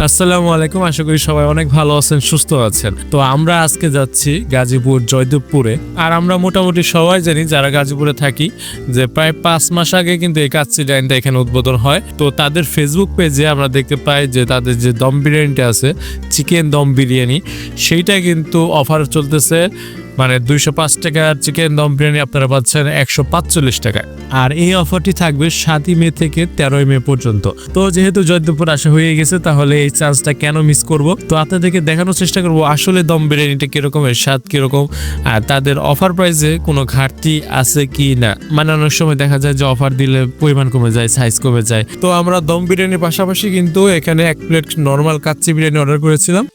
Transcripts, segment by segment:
আসসালামু আলাইকুম, আশা করি সবাই অনেক ভালো আছেন, সুস্থ আছেন। তো আমরা আজকে যাচ্ছি গাজীপুর জয়দেবপুরে। আর আমরা মোটামুটি সবাই জানি যারা গাজীপুরে থাকি যে প্রায় 5 মাস আগে কিন্তু এই কাচ্চি ডাইনটা এখানে উদ্বোধন হয়। তো তাদের ফেসবুক পেজে আমরা দেখতে পাই যে তাদের যে দম বিরিয়ানিটা আছে, চিকেন দম বিরিয়ানি, সেইটা কিন্তু অফার চলতেছে। মানে 205 টাকার চিকেন দম বিরিয়ানি আপনারা পাচ্ছেন 145 টাকায়। আর এই অফারটি থাকবে 7ই মে থেকে 13ই মে পর্যন্ত। তো যেহেতু জয়দেবপুর আসা হয়ে গেছে, তাহলে এই চান্সটা কেন মিস করব। তো আপনাদেরকে দেখানোর চেষ্টা করব আসলে দম বিরিয়ানিটা কিরকম, এর স্বাদ কিরকম, আর তাদের অফার প্রাইসে কোনো ঘাটতি আছে কি না। মানে অনেক সময় দেখা যায় যে অফার দিলে পরিমাণ কমে যায়, সাইজ কমে যায়। তো আমরা দম বিরিয়ানির পাশাপাশি কিন্তু এখানে 1 plate normal kacchi biryani order করেছিলাম।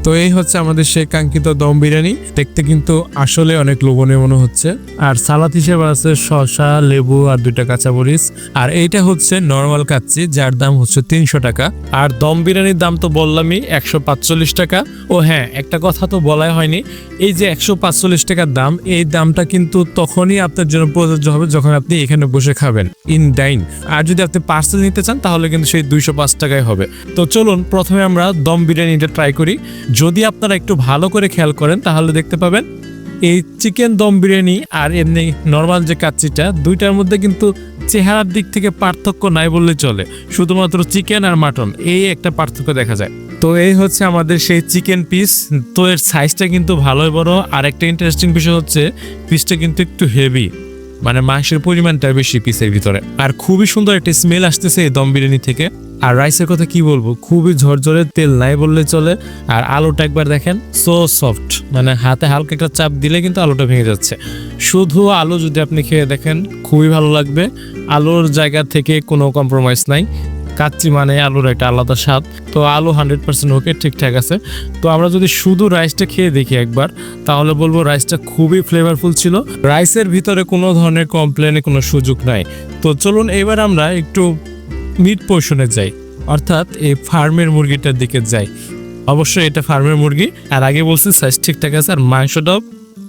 তো এই হচ্ছে আমাদের সেই কাঙ্ক্ষিত দম বিরিয়ানি। দেখতে কিন্তু আসলে অনেক লোভনীয় মনে হচ্ছে। আর সালাদ হিসেবে আছে শসা, লেবু আর 2টা কাঁচামরিচ। আর এইটা হচ্ছে নর্মাল কাচ্চি, যার দাম হচ্ছে 300 টাকা। আর দম বিরিয়ানির দাম তো বললামই 145 টাকা। ও হ্যাঁ, একটা কথা তো বলাই হয়নি, এই যে 145 টাকার দাম, এই দামটা কিন্তু তখনই আপনার জন্য প্রযোজ্য হবে যখন আপনি এখানে বসে খাবেন ইন ডাইন। আর যদি আপনি পার্সেল নিতে চান তাহলে কিন্তু সেই 205 টাকায় হবে। তো চলুন প্রথমে আমরা দম বিরিয়ানিটা ট্রাই করি। যদি আপনারা একটু ভালো করে খেয়াল করেন তাহলে দেখতে পাবেন এই চিকেন দম বিরিয়ানি আর এমনি নর্মাল যে কাচ্চিটা, দুইটার মধ্যে কিন্তু চেহারার দিক থেকে পার্থক্য নাই বললে চলে। শুধুমাত্র চিকেন আর মাটন এই একটা পার্থক্য দেখা যায়। তো এই হচ্ছে আমাদের সেই চিকেন পিস। তো এর সাইজটা কিন্তু ভালোই বড়। আর একটা ইন্টারেস্টিং বিষয় হচ্ছে পিসটা কিন্তু একটু হেভি, মানে মাংসের পরিমাণটা বেশি পিসের ভিতরে। আর খুবই সুন্দর একটা স্মেল আসতেছে এই দম বিরিয়ানি থেকে। আর রাইসের কথা কি বলবো, খুবই ঝরঝরে, তেল নাই বললে চলে। আর আলুটা একবার দেখেন, সো সফট, মানে হাতে হালকা একটা চাপ দিলে কিন্তু আলুটা ভেঙে যাচ্ছে। শুধু আলু যদি আপনি খেয়ে দেখেন খুবই ভালো লাগবে। আলুর জায়গা থেকে কোনো কম্প্রোমাইজ নাই। কাচ্চি মানে আলুর একটা আলাদা স্বাদ। তো আলু 100% ওকে, ঠিকঠাক আছে। তো আমরা যদি শুধু রাইসটা খেয়ে দেখি একবার, তাহলে বলবো রাইসটা খুবই ফ্লেভারফুল ছিল। রাইসের ভিতরে কোনো ধরনের কমপ্লেনের কোনো সুযোগ নাই। তো চলুন এবার আমরা একটু মিট পোর্শনে যাই, অর্থাৎ এই ফার্মের মুরগিটার দিকে যাই। অবশ্যই এটা ফার্মের মুরগি। আর আগে বলছি সাইজ ঠিকঠাক আছে, আর মাংসটাও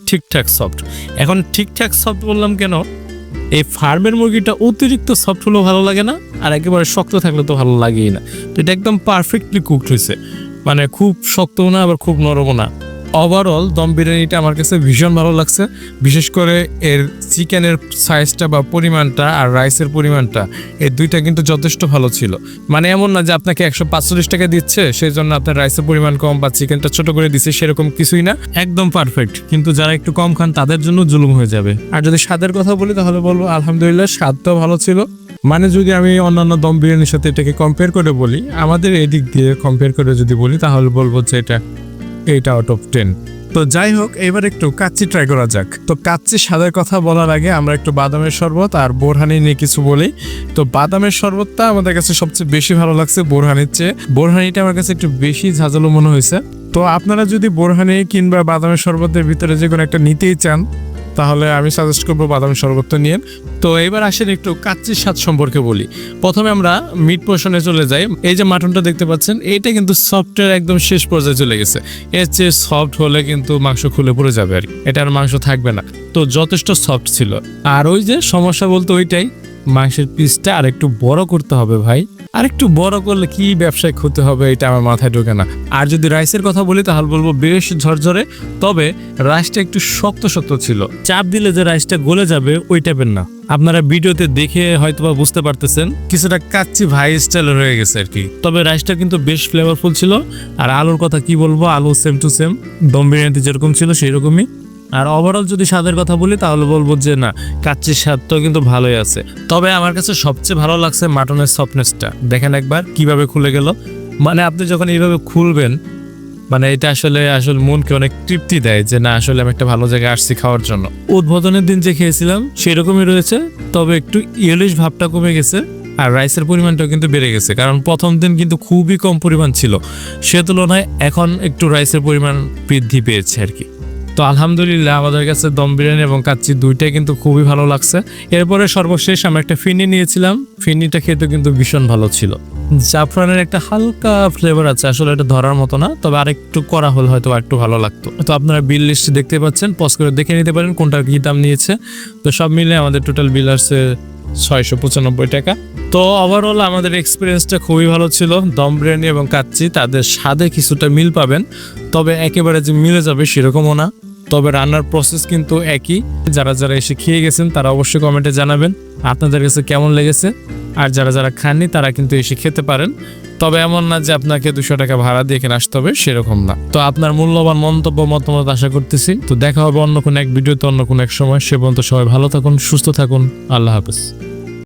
ঠিকঠাক সফট। এখন ঠিকঠাক সফট বললাম কেন, এই ফার্মের মুরগিটা অতিরিক্ত সফট হলেও ভালো লাগে না, আর একেবারে শক্ত থাকলে তো ভালো লাগেই না। তো এটা একদম পারফেক্টলি কুকড হয়েছে, মানে খুব শক্তও না আবার খুব নরমও না। ওভারঅল দম বিরিয়ানিটা আমার কাছে ভীষণ ভালো লাগছে। বিশেষ করে এর চিকেনের সাইজটা বা পরিমাণটা আর রাইসের পরিমাণটা, এই দুইটা কিন্তু যথেষ্ট ভালো ছিল। মানে এমন না যে আপনাকে 145 টাকা দিচ্ছে সেই জন্য আপনার রাইসের পরিমাণ কম বা চিকেনটা ছোট করে দিচ্ছে, সেরকম কিছুই না, একদম পারফেক্ট। কিন্তু যারা একটু কম খান তাদের জন্য জুলুম হয়ে যাবে। আর যদি স্বাদের কথা বলি তাহলে বলবো আলহামদুলিল্লাহ, স্বাদটাও ভালো ছিল। মানে যদি আমি অন্যান্য দম বিরিয়ানির সাথে এটাকে কম্পেয়ার করে বলি, আমাদের এদিক দিয়ে কম্পেয়ার করে যদি বলি, তাহলে বলবো যে এটা 8 আউট অফ 10। তো যাই হোক, এবার একটু কাচ্চি ট্রাই করা যাক। তো কাচ্চি স্বাদের কথা বলার আগে আমরা একটু বাদামের শরবত আর বোরহানি নিয়ে কিছু বলি। তো বাদামের শরবতটা আমাদের কাছে সবচেয়ে বেশি ভালো লাগছে বোরহানির চেয়ে। বোরহানিটা আমার কাছে একটু বেশি ঝাঁঝালো মনে হয়েছে। তো আপনারা যদি বোরহানি কিংবা বাদামের শরবতের ভিতরে যে কোনো একটা নিতেই চান, তাহলে আমি সাজেস্ট করবো বাদামের শরবতটা নিয়ে। তো এবার আসেন একটু কাচ্চির স্বাদ সম্পর্কে বলি। প্রথমে আমরা মিট পোর্শনে চলে যাই। এই যে মাটনটা দেখতে পাচ্ছেন, এইটা কিন্তু সফটের একদম শেষ পর্যায়ে চলে গেছে। এর চেয়ে সফট হলে কিন্তু মাংস খুলে পড়ে যাবে, আর এটা আর মাংস থাকবে না। তো যথেষ্ট সফট ছিল। আর ওই যে সমস্যা বলতে ওইটাই, মাংসের পিসটা আর একটু বড় করতে হবে ভাই। আর একটু বড় করলে কি ব্যবসায় ক্ষতি হবে, এটা আমার মাথায় ঢোকে না। আর যদি রাইসের কথা বলি তাহলে বলবো বেশ ঝরঝরে, তবে রাইসটা একটু শক্ত শক্ত ছিল। চাপ দিলে যে রাইসটা গলে যাবে ওই টাইপের না। আপনারা ভিডিওতে দেখে হয়তোবা বুঝতে পারতেছেন কিছুটা কাচ্চি ভাই স্টাইলের হয়ে গেছে আর কি। তবে রাইসটা কিন্তু বেশ ফ্লেভারফুল ছিল। আর আলুর কথা কি বলবো, আলু সেম টু সেম দম বিরিয়ানিতে যেরকম ছিল সেই রকমই। আর ওভারঅল যদি স্বাদের কথা বলি তাহলে বলবো যে না, কাচ্চির স্বাদটাও কিন্তু ভালোই আছে। তবে আমার কাছে সবচেয়ে ভালো লাগছে মাটনের সফটনেসটা। দেখেন একবার কিভাবে খুলে গেল। মানে আপনি যখন এইভাবে খুলবেন, মানে এটা আসলে মনকে অনেক তৃপ্তি দেয় যে না, আসলে আমি একটা ভালো জায়গায় আসছি খাওয়ার জন্য। উদ্বোধনের দিন যে খেয়েছিলাম সেরকমই রয়েছে, তবে একটু ইয়েলিশ ভাবটা কমে গেছে। আর রাইসের পরিমাণটাও কিন্তু বেড়ে গেছে, কারণ প্রথম দিন কিন্তু খুবই কম পরিমাণ ছিল, সে তুলনায় এখন একটু রাইসের পরিমাণ বৃদ্ধি পেয়েছে আর কি। তো আলহামদুলিল্লাহ আমাদের কাছে দম বিরিয়ানি এবং কাচ্চি দুইটাই কিন্তু খুবই ভালো লাগছে। এরপরে সর্বশেষ আমরা একটা ফিরনি নিয়েছিলাম। ফিরনিটা খেতে কিন্তু ভীষণ ভালো ছিল। জাফরানের একটা হালকা ফ্লেভার আছে, আসলে এটা ধরার মতো না, তবে আরেকটু করা হলে হয়তো একটু ভালো লাগতো। তো আপনারা বিল লিস্ট দেখতে পাচ্ছেন, পজ করে দেখে নিতে পারেন কোনটা কি দাম নিয়েছে। তো সব মিলে আমাদের টোটাল বিল আসছে 695 টাকা। তো ওভারঅল আমাদের এক্সপিরিয়েন্সটা খুবই ভালো ছিল। দম বিরিয়ানি এবং কাচ্চি তাদের স্বাদে কিছুটা মিল পাবেন, তবে একেবারে যে মিলে যাবে সেরকমও না। তবে রান্নার প্রসেস কিন্তু একই। যারা যারা এসে খেয়ে গেছেন তারা অবশ্যই কমেন্টে জানাবেন আপনাদের কাছে কেমন লেগেছে। আর যারা যারা খাননি তারা কিন্তু এসে খেতে পারেন। তবে এমন না যে আপনাকে 200 টাকা ভাড়া দিয়ে এখানে আসতে হবে, সেরকম না। তো আপনার মূল্যবান মন্তব্য মতামত আশা করতেছি। তো দেখা হবে অন্য কোনো এক ভিডিওতে, অন্য কোনো এক সময়। সে পর্যন্ত সবাই ভালো থাকুন, সুস্থ থাকুন। আল্লাহ হাফেজ।